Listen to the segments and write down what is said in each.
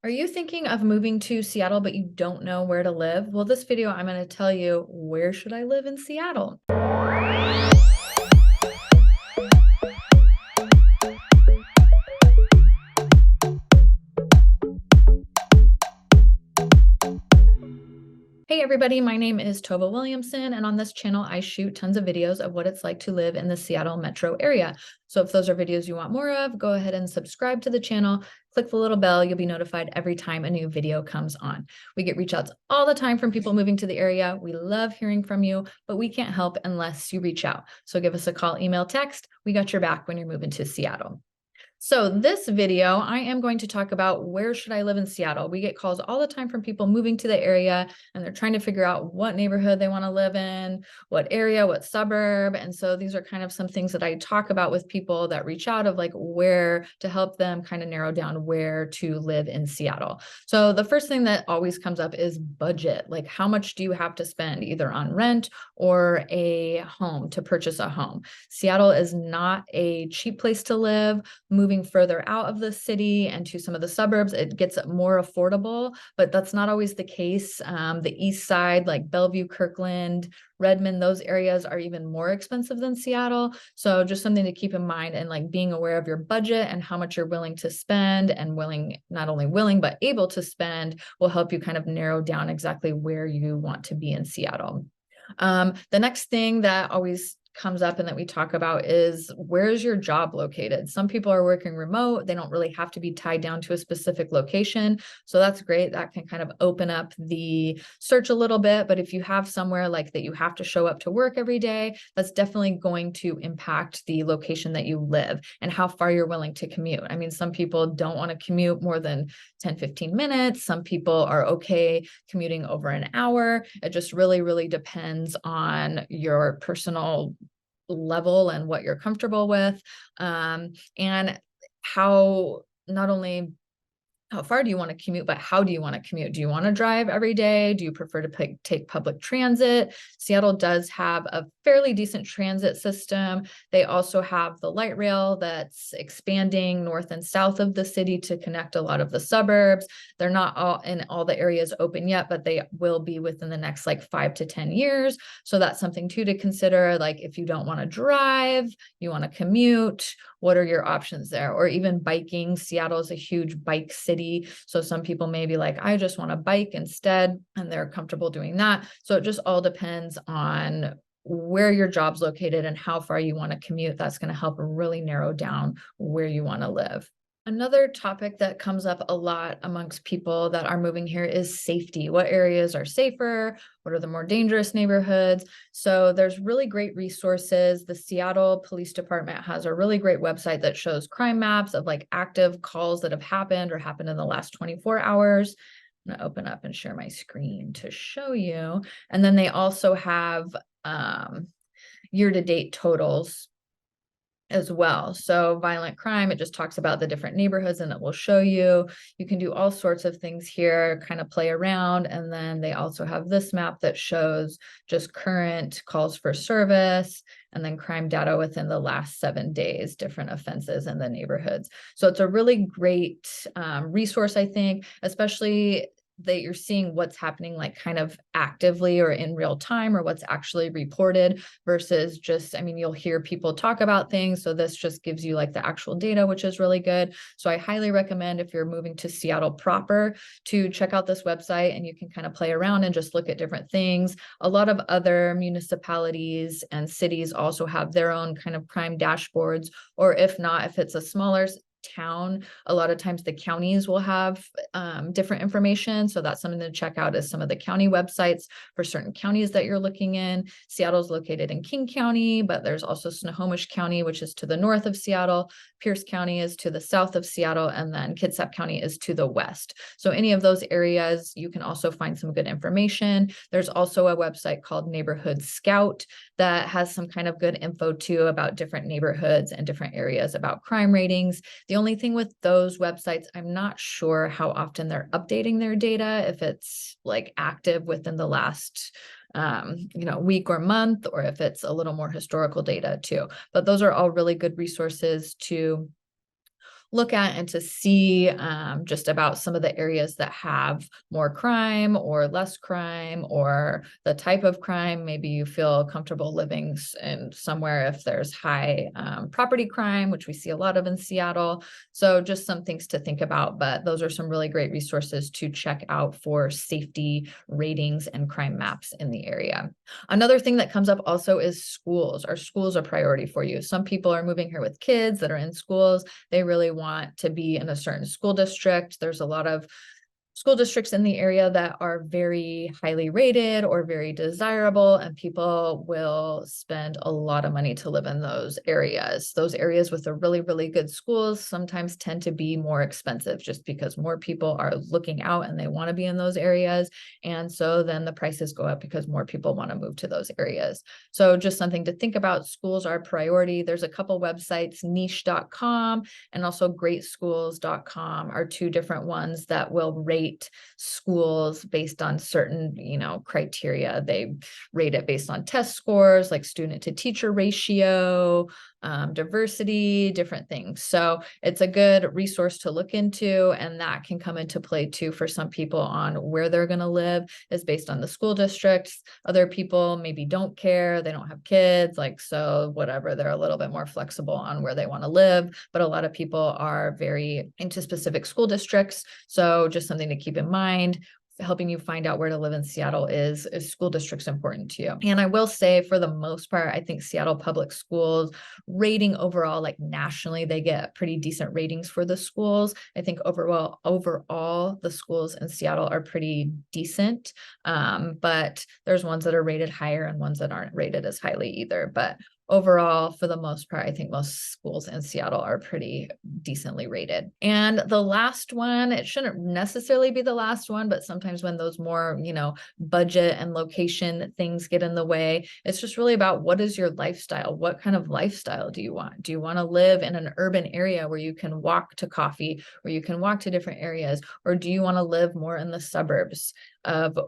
Are you thinking of moving to Seattle, but you don't know where to live? Well, this video, I'm going to tell you, where should I live in Seattle? Hey everybody, my name is Tova Williamson, and on this channel, I shoot tons of videos of what it's like to live in the Seattle metro area. So if those are videos you want more of, go ahead and subscribe to the channel, click the little bell, you'll be notified every time a new video comes on. We get reach outs all the time from people moving to the area. We love hearing from you, but we can't help unless you reach out. So give us a call, email, text. We got your back when you're moving to Seattle. So this video, I am going to talk about where should I live in Seattle. We get calls all the time from people moving to the area and they're trying to figure out what neighborhood they want to live in, what area, what suburb. And so these are kind of some things that I talk about with people that reach out of like where to help them kind of narrow down where to live in Seattle. So the first thing that always comes up is budget. Like how much do you have to spend either on rent or a home to purchase a home? Seattle is not a cheap place to live. Moving further out of the city and to some of the suburbs, it gets more affordable, but that's not always the case. The east side, like Bellevue, Kirkland, Redmond, those areas are even more expensive than Seattle. So just something to keep in mind, and like being aware of your budget and how much you're willing to spend, and not only willing, but able to spend, will help you kind of narrow down exactly where you want to be in Seattle. The next thing that always comes up and that we talk about is, where is your job located? Some people are working remote. They don't really have to be tied down to a specific location. So that's great. That can kind of open up the search a little bit. But if you have somewhere like that you have to show up to work every day, that's definitely going to impact the location that you live and how far you're willing to commute. I mean, some people don't want to commute more than 10, 15 minutes. Some people are okay commuting over an hour. It just really, really depends on your personal level and what you're comfortable with, and how, not only how far do you want to commute, but how do you want to commute? Do you want to drive every day? Do you prefer to take public transit? Seattle does have a fairly decent transit system. They also have the light rail that's expanding north and south of the city to connect a lot of the suburbs. They're not all in all the areas open yet, but they will be within the next like 5 to 10 years. So that's something too to consider. Like if you don't want to drive, you want to commute, what are your options there? Or even biking. Seattle is a huge bike city. So some people may be like, I just want to bike instead, and they're comfortable doing that. So it just all depends on where your job's located and how far you want to commute. That's going to help really narrow down where you want to live. Another topic that comes up a lot amongst people that are moving here is safety. What areas are safer? What are the more dangerous neighborhoods? So there's really great resources. The Seattle Police Department has a really great website that shows crime maps of like active calls that have happened or happened in the last 24 hours. I'm going to open up and share my screen to show you. And then they also have year-to-date totals as well. So violent crime, it just talks about the different neighborhoods and it will show you. You can do all sorts of things here, kind of play around. And then they also have this map that shows just current calls for service and then crime data within the last 7 days, different offenses in the neighborhoods. So it's a really great resource, I think, especially that you're seeing what's happening like kind of actively or in real time, or what's actually reported versus just, I mean, you'll hear people talk about things. So this just gives you like the actual data, which is really good. So I highly recommend, if you're moving to Seattle proper, to check out this website, and you can kind of play around and just look at different things. A lot of other municipalities and cities also have their own kind of crime dashboards, or if not, if it's a smaller town, a lot of times the counties will have different information. So that's something to check out, is some of the county websites for certain counties that you're looking in. Seattle's located in King County, but there's also Snohomish County, which is to the north of Seattle. Pierce County is to the south of Seattle, and then Kitsap County is to the west. So any of those areas, you can also find some good information. There's also a website called Neighborhood Scout that has some kind of good info too about different neighborhoods and different areas about crime ratings. The only thing with those websites, I'm not sure how often they're updating their data, if it's like active within the last week or month, or if it's a little more historical data too. But those are all really good resources to look at and to see just about some of the areas that have more crime or less crime, or the type of crime. Maybe you feel comfortable living in somewhere if there's high property crime, which we see a lot of in Seattle. So just some things to think about, but those are some really great resources to check out for safety ratings and crime maps in the area. Another thing that comes up also is schools. Are schools a priority for you? Some people are moving here with kids that are in schools. They really want to be in a certain school district. There's a lot of school districts in the area that are very highly rated or very desirable, and people will spend a lot of money to live in those areas. Those areas with the really, really good schools sometimes tend to be more expensive just because more people are looking out and they want to be in those areas. And so then the prices go up because more people want to move to those areas. So just something to think about. Schools are a priority. There's a couple websites, niche.com and also greatschools.com are two different ones that will rate schools based on certain, criteria. They rate it based on test scores, like student to teacher ratio, diversity, different things. So it's a good resource to look into, and that can come into play too for some people on where they're going to live is based on the school districts. Other people maybe don't care, they don't have kids, so whatever, they're a little bit more flexible on where they want to live, but a lot of people are very into specific school districts. So just something to keep in mind. Helping you find out where to live in Seattle is school districts important to you. And I will say, for the most part, I think Seattle public schools rating overall, nationally, they get pretty decent ratings for the schools. I think overall the schools in Seattle are pretty decent, but there's ones that are rated higher and ones that aren't rated as highly either. But overall, for the most part, I think most schools in Seattle are pretty decently rated. And the last one, it shouldn't necessarily be the last one, but sometimes when those more, budget and location things get in the way, it's just really about what is your lifestyle? What kind of lifestyle do you want? Do you want to live in an urban area where you can walk to coffee, where you can walk to different areas? Or do you want to live more in the suburbs of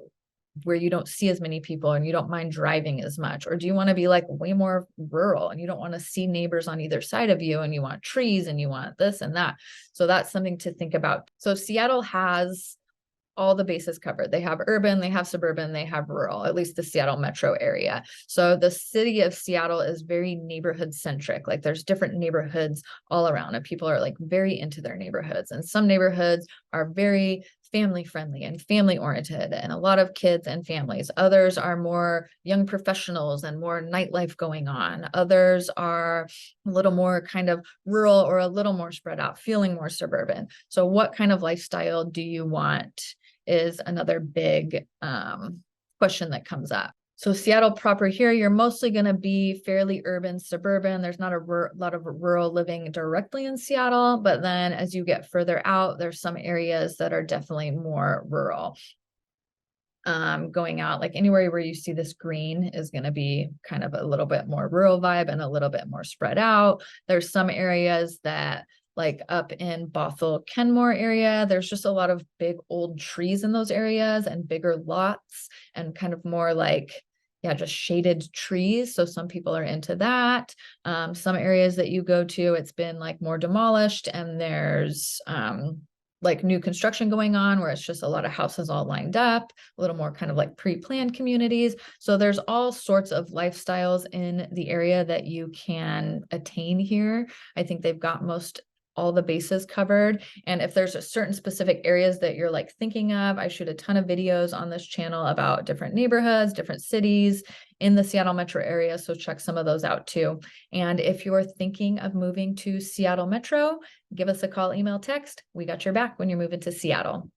where you don't see as many people and you don't mind driving as much? Or do you want to be way more rural and you don't want to see neighbors on either side of you and you want trees and you want this and that? So that's something to think about. So Seattle has all the bases covered. They have urban, they have suburban, they have rural, at least the Seattle metro area. So the city of Seattle is very neighborhood centric. There's different neighborhoods all around, and people are very into their neighborhoods. And some neighborhoods are very family friendly and family oriented and a lot of kids and families. Others are more young professionals and more nightlife going on. Others are a little more kind of rural or a little more spread out, feeling more suburban. So what kind of lifestyle do you want is another big question that comes up. So Seattle proper here, you're mostly going to be fairly urban, suburban. There's not a lot of rural living directly in Seattle, but then as you get further out, there's some areas that are definitely more rural. Going out, anywhere where you see this green is going to be kind of a little bit more rural vibe and a little bit more spread out. There's some areas that up in Bothell, Kenmore area, there's just a lot of big old trees in those areas and bigger lots and kind of more just shaded trees. So some people are into that. Some areas that you go to, it's been more demolished and there's new construction going on where it's just a lot of houses all lined up, a little more kind of pre-planned communities. So there's all sorts of lifestyles in the area that you can attain here. I think they've got all the bases covered. And if there's a certain specific areas that you're thinking of, I shoot a ton of videos on this channel about different neighborhoods, different cities in the Seattle metro area. So check some of those out too. And if you're thinking of moving to Seattle metro, give us a call, email, text. We got your back when you're moving to Seattle.